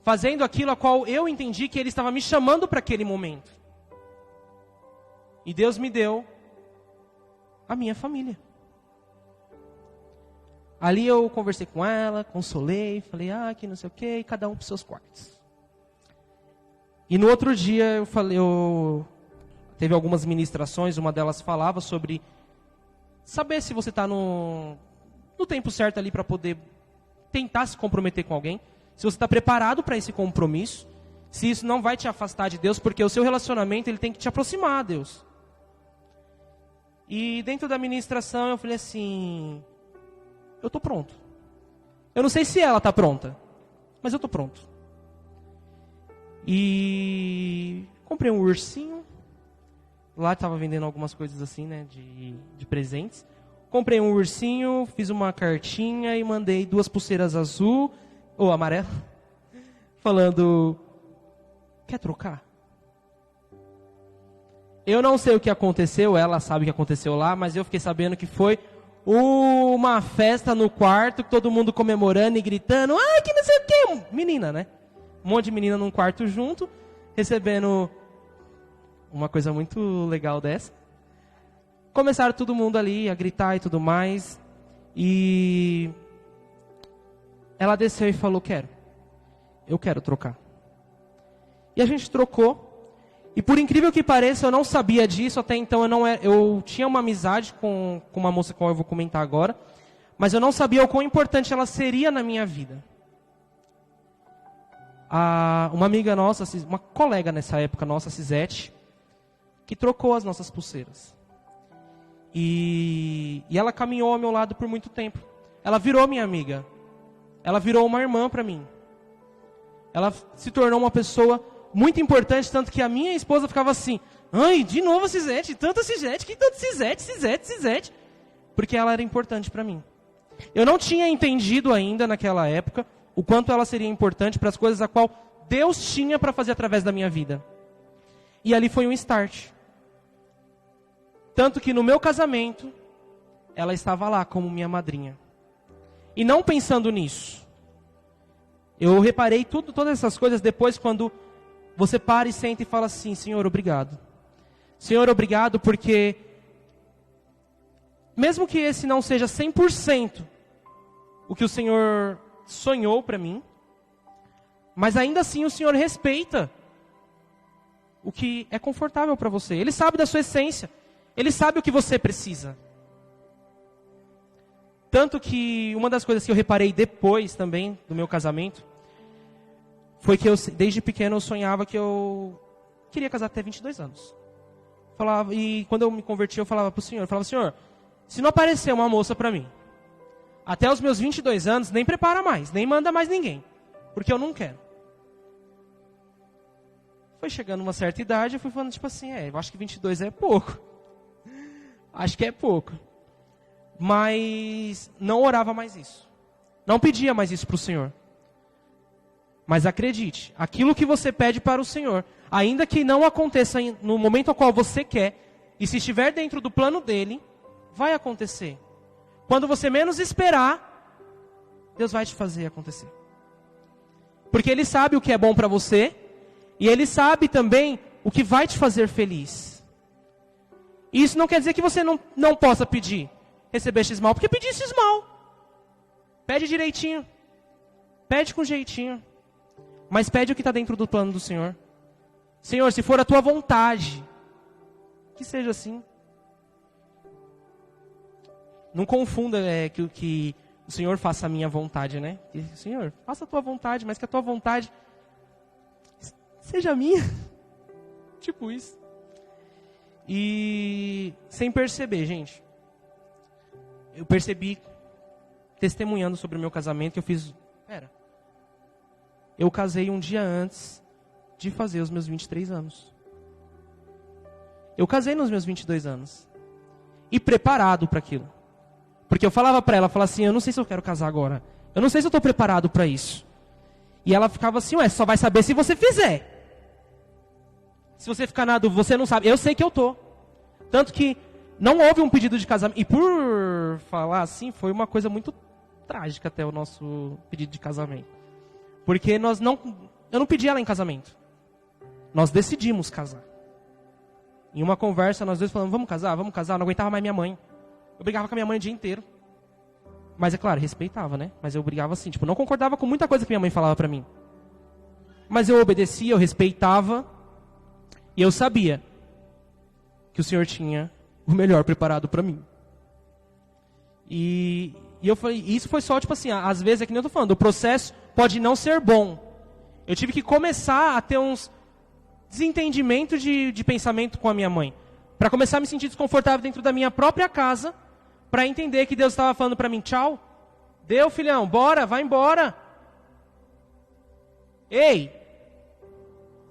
Fazendo aquilo a qual eu entendi que ele estava me chamando para aquele momento. E Deus me deu a minha família. Ali eu conversei com ela, consolei, falei, que não sei o quê, e cada um para os seus quartos. E no outro dia teve algumas ministrações, uma delas falava sobre saber se você está no tempo certo ali para poder tentar se comprometer com alguém, se você está preparado para esse compromisso, se isso não vai te afastar de Deus, porque o seu relacionamento ele tem que te aproximar a Deus. E dentro da ministração eu falei assim, eu estou pronto. Eu não sei se ela está pronta, mas eu estou pronto. E comprei um ursinho. Lá estava vendendo algumas coisas assim, né, de presentes. Comprei um ursinho, fiz uma cartinha e mandei 2 pulseiras azul, ou amarela, falando, quer trocar? Eu não sei o que aconteceu, ela sabe o que aconteceu lá, mas eu fiquei sabendo que foi uma festa no quarto, todo mundo comemorando e gritando, que não sei o quê. Menina, né? Um monte de menina num quarto junto, recebendo uma coisa muito legal dessa. Começaram todo mundo ali a gritar e tudo mais. E ela desceu e falou, eu quero trocar. E a gente trocou. E por incrível que pareça, eu não sabia disso, até então eu tinha uma amizade com uma moça com a qual eu vou comentar agora, mas eu não sabia o quão importante ela seria na minha vida. Uma amiga nossa, uma colega nessa época nossa, Cisete, que trocou as nossas pulseiras. E ela caminhou ao meu lado por muito tempo. Ela virou minha amiga. Ela virou uma irmã para mim. Ela se tornou uma pessoa muito importante, tanto que a minha esposa ficava assim, de novo a Cisete, tanta Cisete, que tanto Cisete. Porque ela era importante para mim. Eu não tinha entendido ainda naquela época o quanto ela seria importante para as coisas a qual Deus tinha para fazer através da minha vida. E ali foi um start. Tanto que no meu casamento, ela estava lá como minha madrinha. E não pensando nisso. Eu reparei todas essas coisas depois quando você para e senta e fala assim, Senhor, obrigado. Senhor, obrigado porque, mesmo que esse não seja 100% o que o Senhor sonhou para mim, mas ainda assim o Senhor respeita o que é confortável para você. Ele sabe da sua essência. Ele sabe o que você precisa. Tanto que uma das coisas que eu reparei depois também do meu casamento foi que desde pequeno eu sonhava que eu queria casar até 22 anos. E quando eu me converti eu falava para o Senhor, Senhor, se não aparecer uma moça para mim, até os meus 22 anos, nem prepara mais, nem manda mais ninguém, porque eu não quero. Foi chegando uma certa idade, eu fui falando tipo assim, eu acho que 22 é pouco. Acho que é pouco. Mas não orava mais isso. Não pedia mais isso para o Senhor. Mas acredite, aquilo que você pede para o Senhor, ainda que não aconteça no momento ao qual você quer, e se estiver dentro do plano dele, vai acontecer. Quando você menos esperar, Deus vai te fazer acontecer. Porque Ele sabe o que é bom para você, e Ele sabe também o que vai te fazer feliz. E isso não quer dizer que você não possa pedir, receber X-mal, porque pedir X-mal. Pede direitinho. Pede com jeitinho. Mas pede o que está dentro do plano do Senhor. Senhor, se for a tua vontade, que seja assim. Não confunda que o Senhor faça a minha vontade, né? Senhor, faça a tua vontade, mas que a tua vontade seja minha. Tipo isso. E sem perceber, gente. Eu percebi, testemunhando sobre o meu casamento, que eu fiz... Eu casei um dia antes de fazer os meus 23 anos. Eu casei nos meus 22 anos. E preparado para aquilo. Porque eu falava para ela, assim, eu não sei se eu quero casar agora. Eu não sei se eu estou preparado para isso. E ela ficava assim, só vai saber se você fizer. Se você ficar na dúvida, você não sabe. Eu sei que eu tô. Tanto que não houve um pedido de casamento. E por falar assim, foi uma coisa muito trágica até o nosso pedido de casamento. Porque eu não pedi ela em casamento. Nós decidimos casar. Em uma conversa, nós dois falamos, vamos casar? Vamos casar? Eu não aguentava mais minha mãe. Eu brigava com a minha mãe o dia inteiro. Mas é claro, respeitava, né? Mas eu brigava assim, não concordava com muita coisa que minha mãe falava pra mim. Mas eu obedecia, eu respeitava. E eu sabia que o Senhor tinha o melhor preparado pra mim. E eu falei, isso foi só, às vezes é que nem eu tô falando, o processo pode não ser bom. Eu tive que começar a ter uns desentendimentos de pensamento com a minha mãe. Para começar a me sentir desconfortável dentro da minha própria casa, para entender que Deus estava falando para mim, tchau. Deu, filhão, bora, vai embora. Ei,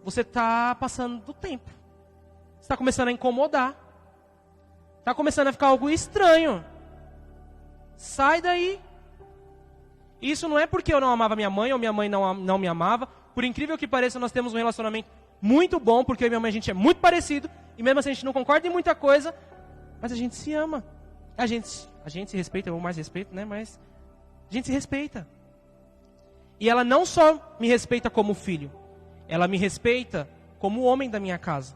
você está passando do tempo. Você está começando a incomodar. Está começando a ficar algo estranho. Sai daí. Isso não é porque eu não amava minha mãe ou minha mãe não me amava. Por incrível que pareça, nós temos um relacionamento muito bom, porque eu e minha mãe a gente é muito parecido. E mesmo assim a gente não concorda em muita coisa, mas a gente se ama. A gente se respeita, eu mais respeito, né? Mas a gente se respeita. E ela não só me respeita como filho, ela me respeita como homem da minha casa.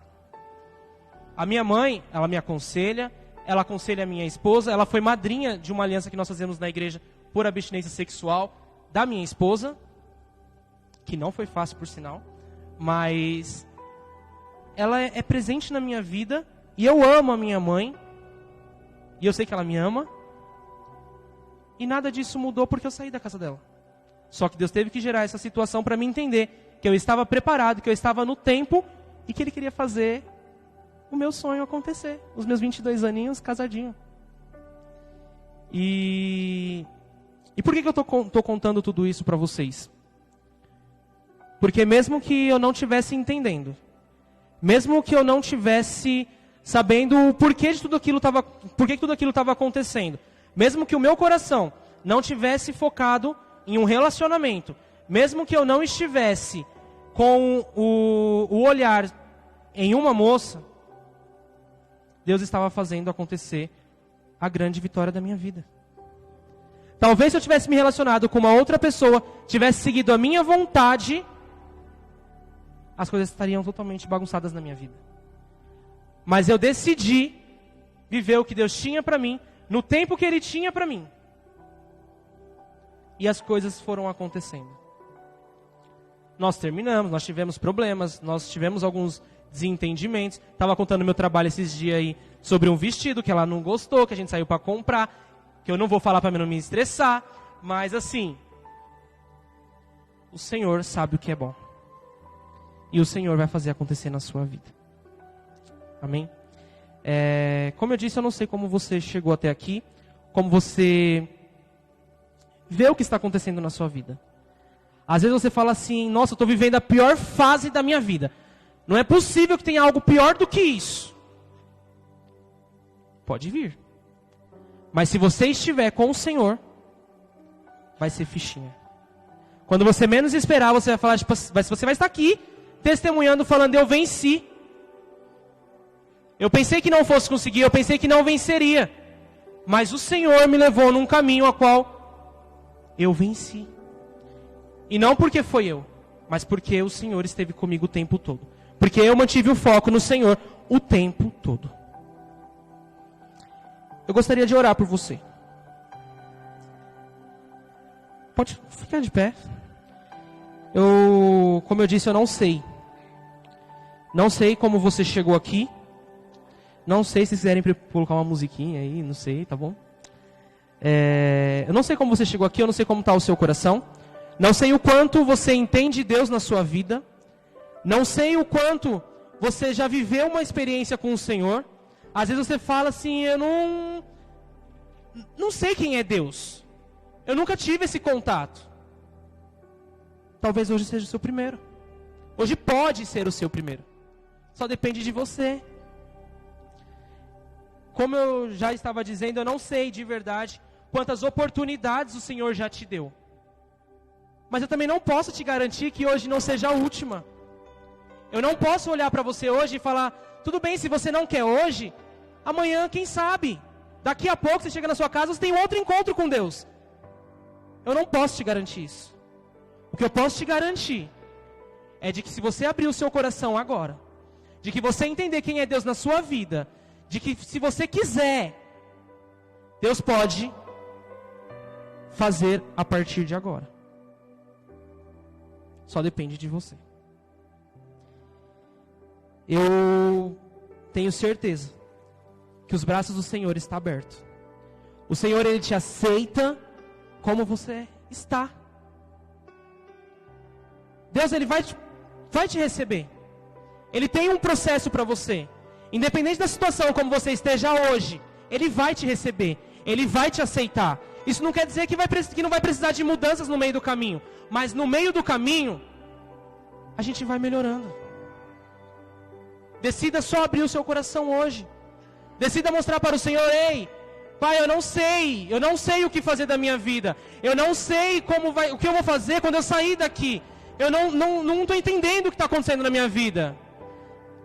A minha mãe, ela me aconselha, ela aconselha a minha esposa, ela foi madrinha de uma aliança que nós fazemos na igreja por abstinência sexual da minha esposa, que não foi fácil por sinal, mas ela é presente na minha vida e eu amo a minha mãe, e eu sei que ela me ama, e nada disso mudou porque eu saí da casa dela. Só que Deus teve que gerar essa situação para me entender que eu estava preparado, que eu estava no tempo e que Ele queria fazer o meu sonho acontecer. Os meus 22 aninhos, casadinho. E por que eu tô contando tudo isso para vocês? Porque mesmo que eu não estivesse entendendo, mesmo que eu não estivesse sabendo por que tudo aquilo estava acontecendo, mesmo que o meu coração não tivesse focado em um relacionamento, mesmo que eu não estivesse com o olhar em uma moça, Deus estava fazendo acontecer a grande vitória da minha vida. Talvez se eu tivesse me relacionado com uma outra pessoa, tivesse seguido a minha vontade, as coisas estariam totalmente bagunçadas na minha vida. Mas eu decidi viver o que Deus tinha para mim, no tempo que Ele tinha para mim. E as coisas foram acontecendo. Nós terminamos, nós tivemos problemas, nós tivemos alguns desentendimentos. Estava contando meu trabalho esses dias aí sobre um vestido que ela não gostou, que a gente saiu para comprar, que eu não vou falar para não me estressar, mas assim, o Senhor sabe o que é bom. E o Senhor vai fazer acontecer na sua vida. Amém? Como eu disse, eu não sei como você chegou até aqui, como você vê o que está acontecendo na sua vida. Às vezes você fala assim, nossa, eu estou vivendo a pior fase da minha vida. Não é possível que tenha algo pior do que isso. Pode vir. Mas se você estiver com o Senhor, vai ser fichinha. Quando você menos esperar, você vai falar, você vai estar aqui, testemunhando, falando, eu venci. Eu pensei que não fosse conseguir, eu pensei que não venceria. Mas o Senhor me levou num caminho a qual eu venci. E não porque foi eu, mas porque o Senhor esteve comigo o tempo todo. Porque eu mantive o foco no Senhor o tempo todo. Eu gostaria de orar por você. Pode ficar de pé. Como eu disse, eu não sei. Não sei como você chegou aqui. Não sei se vocês quiserem colocar uma musiquinha aí, não sei, tá bom? Eu não sei como você chegou aqui, eu não sei como está o seu coração. Não sei o quanto você entende Deus na sua vida. Não sei o quanto você já viveu uma experiência com o Senhor. Às vezes você fala assim, eu não sei quem é Deus. Eu nunca tive esse contato. Talvez hoje seja o seu primeiro. Hoje pode ser o seu primeiro. Só depende de você. Como eu já estava dizendo, eu não sei de verdade quantas oportunidades o Senhor já te deu. Mas eu também não posso te garantir que hoje não seja a última. Eu não posso olhar para você hoje e falar, tudo bem, se você não quer hoje, amanhã, quem sabe? Daqui a pouco você chega na sua casa, você tem um outro encontro com Deus. Eu não posso te garantir isso. O que eu posso te garantir é de que se você abrir o seu coração agora, de que você entender quem é Deus na sua vida, de que se você quiser, Deus pode fazer a partir de agora. Só depende de você. Eu tenho certeza que os braços do Senhor estão abertos. O Senhor, Ele te aceita como você está. Deus, Ele vai te receber. Ele tem um processo para você. Independente da situação como você esteja hoje, Ele vai te receber. Ele vai te aceitar. Isso não quer dizer que não vai precisar de mudanças no meio do caminho. Mas no meio do caminho, a gente vai melhorando. Decida só abrir o seu coração hoje. Decida mostrar para o Senhor, ei, Pai, eu não sei o que fazer da minha vida. Eu não sei o que eu vou fazer quando eu sair daqui. Eu não estou entendendo o que está acontecendo na minha vida.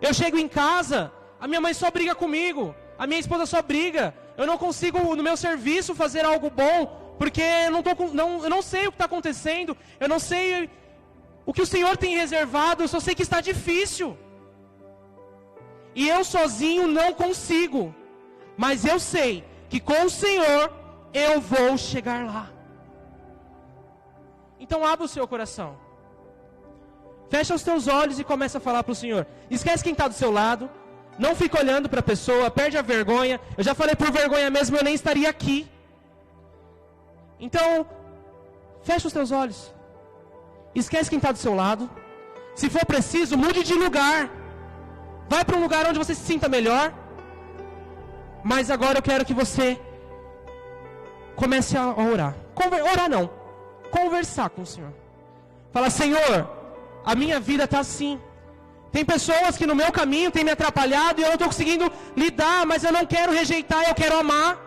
Eu chego em casa, a minha mãe só briga comigo, a minha esposa só briga. Eu não consigo no meu serviço fazer algo bom, porque eu não sei o que está acontecendo. Eu não sei o que o Senhor tem reservado, eu só sei que está difícil. E eu sozinho não consigo. Mas eu sei que com o Senhor eu vou chegar lá. Então abra o seu coração. Fecha os teus olhos e começa a falar para o Senhor. Esquece quem está do seu lado. Não fica olhando para a pessoa, perde a vergonha. Eu já falei, por vergonha mesmo eu nem estaria aqui. Então, fecha os teus olhos. Esquece quem está do seu lado. Se for preciso, mude de lugar. Vai para um lugar onde você se sinta melhor. Mas agora eu quero que você comece a orar. Orar não. Conversar com o Senhor. Fala, Senhor, a minha vida está assim. Tem pessoas que no meu caminho têm me atrapalhado e eu não estou conseguindo lidar, mas eu não quero rejeitar, eu quero amar.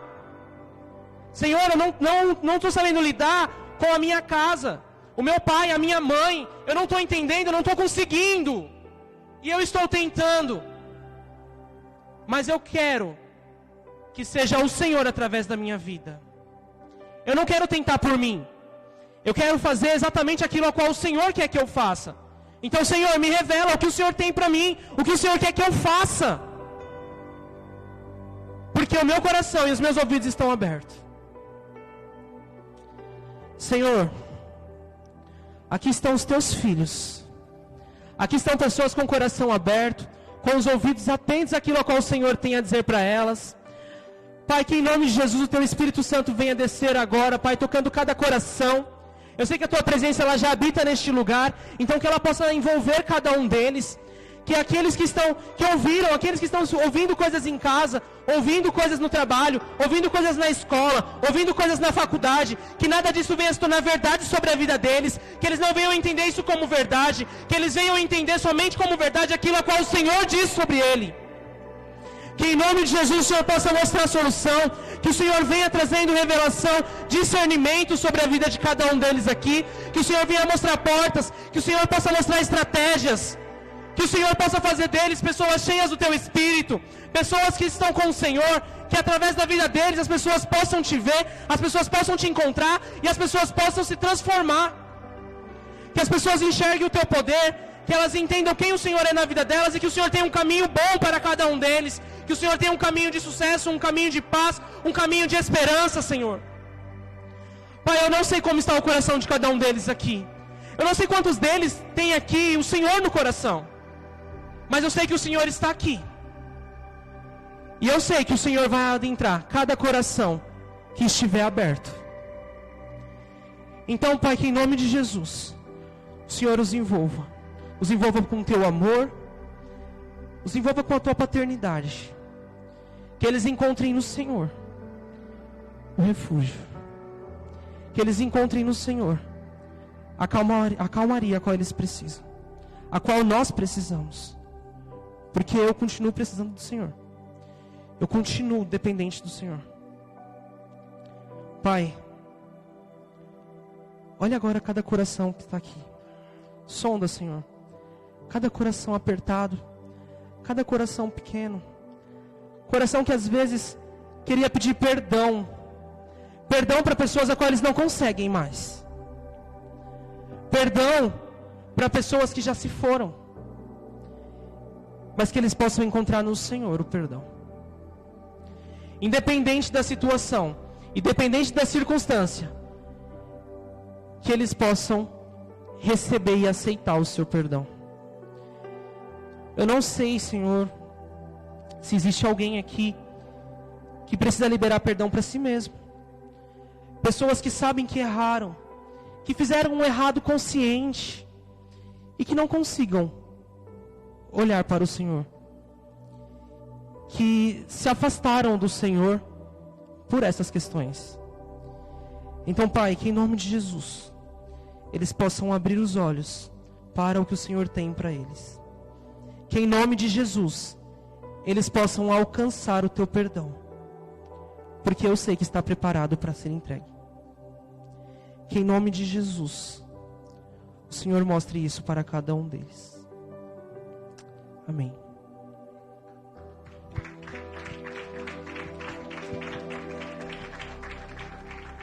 Senhor, eu não estou sabendo lidar com a minha casa, o meu pai, a minha mãe. Eu não estou entendendo, eu não estou conseguindo. E eu estou tentando. Mas eu quero que seja o Senhor através da minha vida. Eu não quero tentar por mim. Eu quero fazer exatamente aquilo a qual o Senhor quer que eu faça. Então, Senhor, me revela o que o Senhor tem para mim, o que o Senhor quer que eu faça. Porque o meu coração e os meus ouvidos estão abertos. Senhor, aqui estão os teus filhos. Aqui estão pessoas com o coração aberto, com os ouvidos atentos àquilo a qual o Senhor tem a dizer para elas. Pai, que em nome de Jesus o teu Espírito Santo venha descer agora, Pai, tocando cada coração. Eu sei que a tua presença ela já habita neste lugar, então que ela possa envolver cada um deles. Que aqueles que ouviram, aqueles que estão ouvindo coisas em casa, ouvindo coisas no trabalho, ouvindo coisas na escola, ouvindo coisas na faculdade, que nada disso venha se tornar verdade sobre a vida deles, que eles não venham entender isso como verdade, que eles venham entender somente como verdade aquilo a qual o Senhor diz sobre ele. Que em nome de Jesus o Senhor possa mostrar a solução, que o Senhor venha trazendo revelação, discernimento sobre a vida de cada um deles aqui, que o Senhor venha mostrar portas, que o Senhor possa mostrar estratégias, que o Senhor possa fazer deles pessoas cheias do teu Espírito, pessoas que estão com o Senhor, que através da vida deles as pessoas possam te ver, as pessoas possam te encontrar e as pessoas possam se transformar. Que as pessoas enxerguem o teu poder, que elas entendam quem o Senhor é na vida delas e que o Senhor tem um caminho bom para cada um deles, que o Senhor tem um caminho de sucesso, um caminho de paz, um caminho de esperança, Senhor. Pai, eu não sei como está o coração de cada um deles aqui, eu não sei quantos deles têm aqui o Senhor no coração, mas eu sei que o Senhor está aqui. E eu sei que o Senhor vai adentrar cada coração que estiver aberto. Então, Pai, que em nome de Jesus, o Senhor os envolva com o teu amor, os envolva com a tua paternidade. Que eles encontrem no Senhor o refúgio. Que eles encontrem no Senhor a calmaria a qual eles precisam, a qual nós precisamos. Porque eu continuo precisando do Senhor. Eu continuo dependente do Senhor. Pai, olha agora cada coração que está aqui. Sonda, Senhor, cada coração apertado, cada coração pequeno, coração que às vezes queria pedir perdão para pessoas a quais eles não conseguem mais, perdão para pessoas que já se foram, mas que eles possam encontrar no Senhor o perdão, independente da situação, independente da circunstância, que eles possam receber e aceitar o seu perdão. Eu não sei, Senhor, se existe alguém aqui que precisa liberar perdão para si mesmo. Pessoas que sabem que erraram, que fizeram um errado consciente e que não consigam olhar para o Senhor, que se afastaram do Senhor por essas questões. Então, Pai, que em nome de Jesus eles possam abrir os olhos para o que o Senhor tem para eles. Que em nome de Jesus eles possam alcançar o teu perdão, porque eu sei que está preparado para ser entregue. Que em nome de Jesus o Senhor mostre isso para cada um deles. Amém.